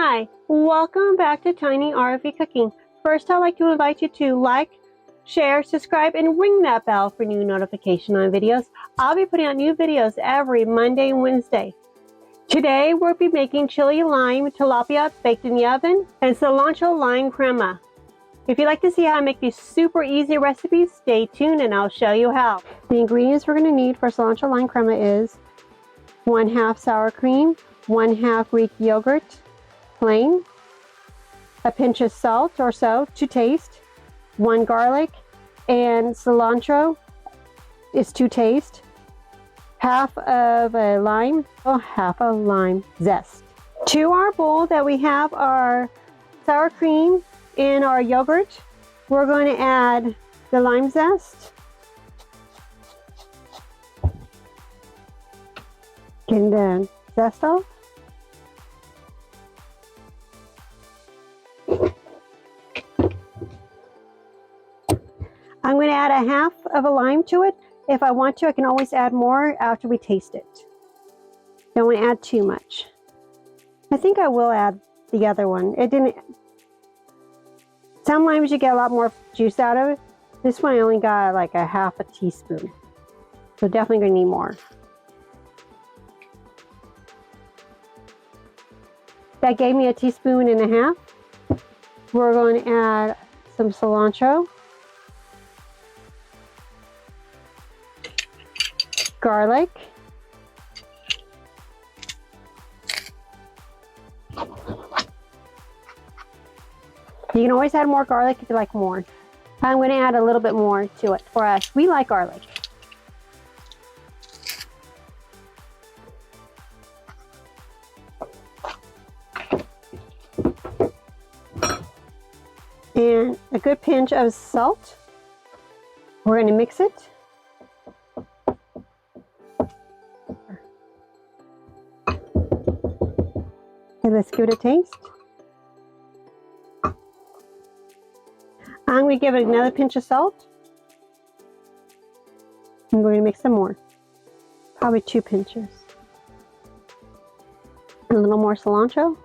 Hi, welcome back to Tiny RV Cooking. First, I'd like to invite you to like, share, subscribe, and ring that bell for new notification on videos. I'll be putting out new videos every Monday and Wednesday. Today, we'll be making chili lime tilapia baked in the oven and cilantro lime crema. If you'd like to see how I make these super easy recipes, stay tuned and I'll show you how. The ingredients we're going to need for cilantro lime crema is 1/2 sour cream, 1/2 Greek yogurt, plain, a pinch of salt or so to taste, 1 garlic, and cilantro is to taste, half of a lime, half a lime zest. To our bowl that we have our sour cream and our yogurt, we're going to add the lime zest. Getting the zest off. I'm going to add 1/2 of a lime to it. If I want to, I can always add more after we taste it. Don't want to add too much. I think I will add the other one. It didn't. Some limes you get a lot more juice out of it. This one I only got like 1/2 teaspoon. So definitely going to need more. That gave me 1.5 teaspoons. We're going to add some cilantro, garlic, you can always add more garlic if you like more. I'm going to add a little bit more to it for us. We like garlic. And a good pinch of salt. We're going to mix it. Okay, let's give it a taste. I'm going to give it another pinch of salt. And we're going to mix some more. Probably 2 pinches. A little more cilantro.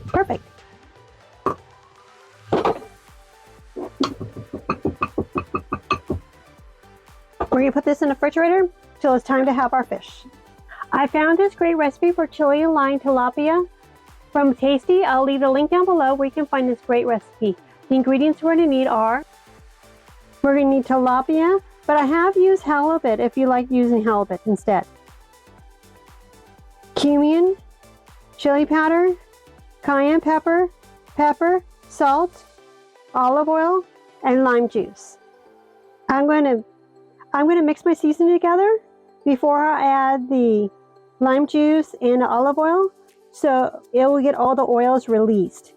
Perfect. We're going to put this in the refrigerator till it's time to have our fish. I found this great recipe for chili and lime tilapia from Tasty. I'll leave the link down below where you can find this great recipe. The ingredients we're going to need are, we're going to need tilapia, but I have used halibut if you like using halibut instead. Cumin, chili powder, cayenne pepper, salt, olive oil, and lime juice. I'm going to mix my seasoning together before I add the lime juice and the olive oil, so it will get all the oils released.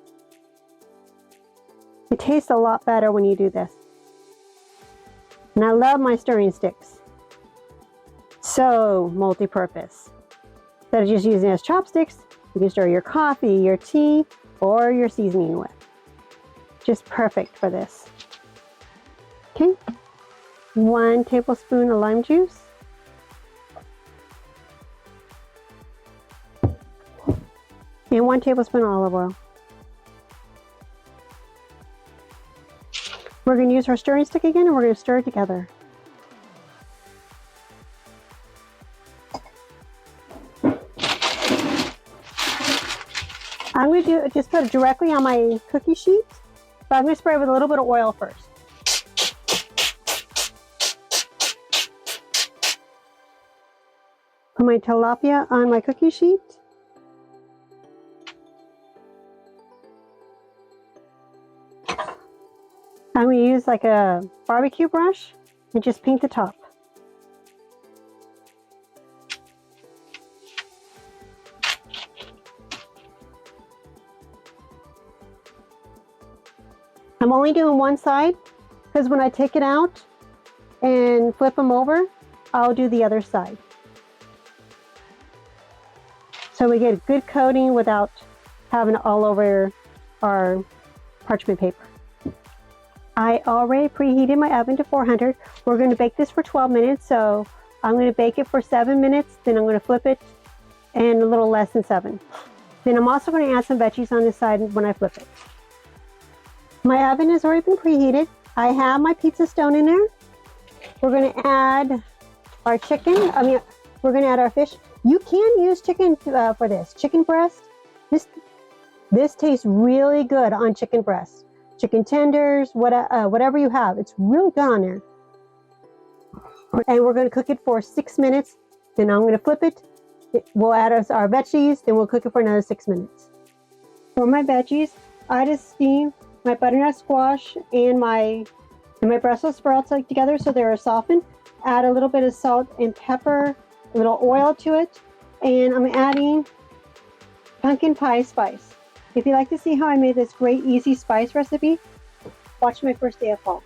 It tastes a lot better when you do this. And I love my stirring sticks. So multi-purpose. Instead of just using it as chopsticks, you can stir your coffee, your tea, or your seasoning with. Just perfect for this. Okay. 1 tablespoon of lime juice. And 1 tablespoon of olive oil. We're going to use our stirring stick again and we're going to stir it together. I'm going to just put it directly on my cookie sheet, but I'm going to spray it with a little bit of oil first. Put my tilapia on my cookie sheet. I'm going to use like a barbecue brush and just paint the top. I'm only doing one side because when I take it out and flip them over, I'll do the other side. So we get a good coating without having it all over our parchment paper. I already preheated my oven to 400. We're going to bake this for 12 minutes, so I'm going to bake it for 7 minutes, then I'm going to flip it, and a little less than 7. Then I'm also going to add some veggies on this side when I flip it. My oven has already been preheated. I have my pizza stone in there. We're going to add our chicken. We're going to add our fish. You can use chicken for this. Chicken breast. This tastes really good on chicken breast. Chicken tenders, whatever you have. It's really good on there. And we're going to cook it for 6 minutes. Then I'm going to flip it. We'll add our veggies. Then we'll cook it for another 6 minutes. For my veggies, I just steam my butternut squash and my Brussels sprouts together so they're softened. Add a little bit of salt and pepper, a little oil to it. And I'm adding pumpkin pie spice. If you'd like to see how I made this great easy spice recipe, watch my first day of fall.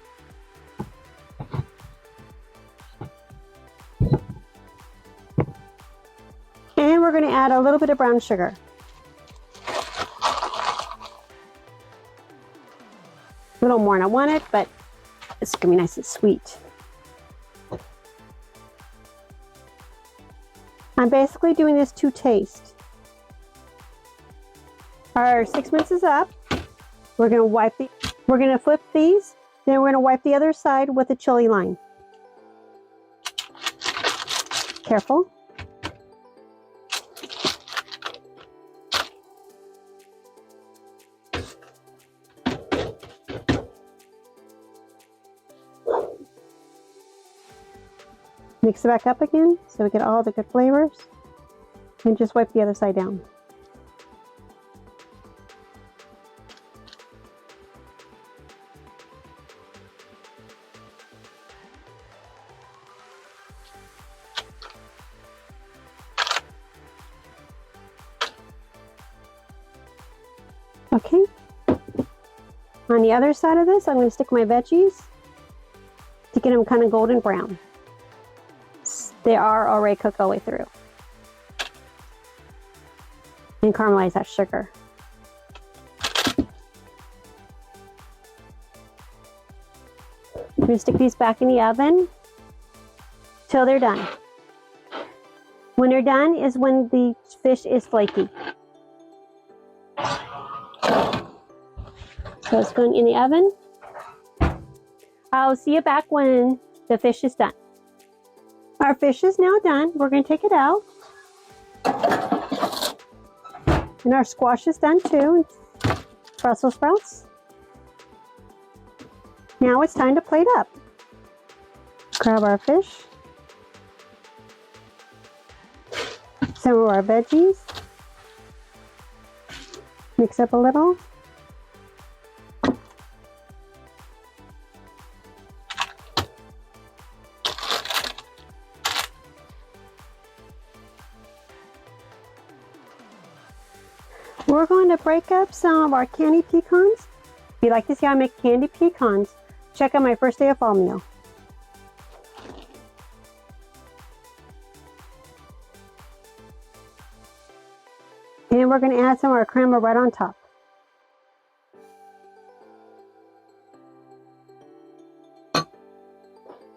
And we're going to add a little bit of brown sugar. A little more than I wanted, but it's going to be nice and sweet. I'm basically doing this to taste. Our 6 minutes is up. We're going to flip these. Then we're going to wipe the other side with a chili line. Careful. Mix it back up again so we get all the good flavors. And just wipe the other side down. Okay. On the other side of this, I'm going to stick my veggies to get them kind of golden brown. They are already cooked all the way through. And caramelize that sugar. I'm going to stick these back in the oven till they're done. When they're done is when the fish is flaky. So it's going in the oven. I'll see you back when the fish is done. Our fish is now done. We're going to take it out. And our squash is done too. Brussels sprouts. Now it's time to plate up. Grab our fish. Some of our veggies. Mix up a little. We're going to break up some of our candy pecans. If you'd like to see how I make candy pecans, check out my first day of fall meal. And we're going to add some of our crema right on top.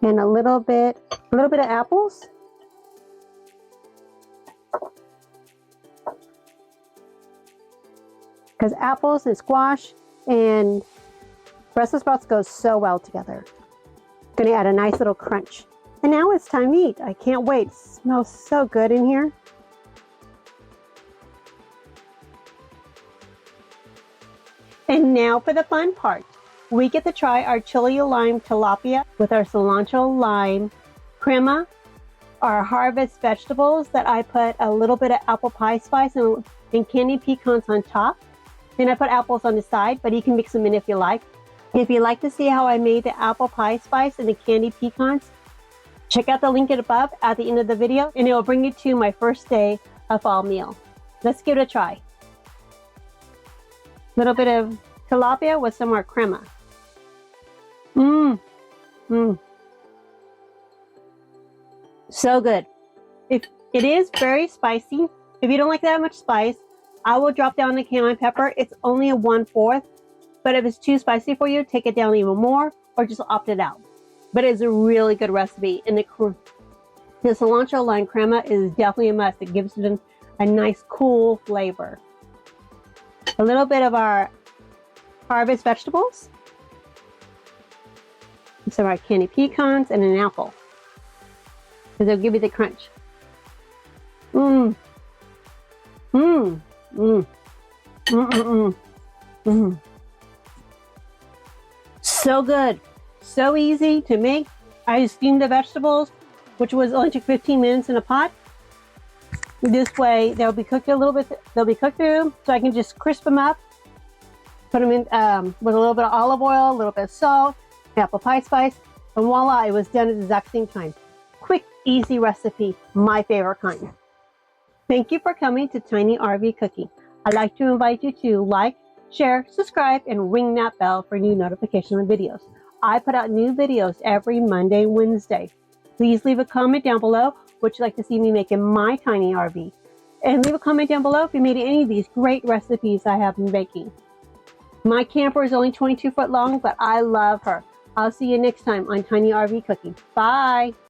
And a little bit of apples. Because apples and squash and Brussels sprouts go so well together. Gonna add a nice little crunch. And now it's time to eat. I can't wait. It smells so good in here. And now for the fun part. We get to try our chili lime tilapia with our cilantro lime crema, our harvest vegetables that I put a little bit of apple pie spice and candy pecans on top. Then I put apples on the side, but you can mix them in if you like. If you'd like to see how I made the apple pie spice and the candy pecans, check out the link above at the end of the video, and it will bring you to my first day of fall meal. Let's give it a try. A little bit of tilapia with some more crema. So good. It is very spicy. If you don't like that much spice, I will drop down the cayenne pepper. It's only a 1/4, But if it's too spicy for you, take it down even more or just opt it out. But it's a really good recipe. And the cilantro lime crema is definitely a must. It gives it a nice cool flavor. A little bit of our harvest vegetables. Some of our candy pecans and an apple. Because they'll give you the crunch. Mmm. Mmm. Mmm. Mmm. Mmm. Mmm. So good. So easy to make. I steamed the vegetables, which only took 15 minutes in a pot. This way, they'll be cooked a little bit. They'll be cooked through, so I can just crisp them up. Put them in with a little bit of olive oil, a little bit of salt, apple pie spice, and voila, it was done at the exact same time. Quick, easy recipe, my favorite kind. Thank you for coming to Tiny RV Cooking. I'd like to invite you to like, share, subscribe, and ring that bell for new notification on videos. I put out new videos every Monday and Wednesday. Please leave a comment down below what you'd like to see me make in my tiny RV. And leave a comment down below if you made any of these great recipes I have been baking. My camper is only 22 foot long, but I love her. I'll see you next time on Tiny RV Cooking. Bye!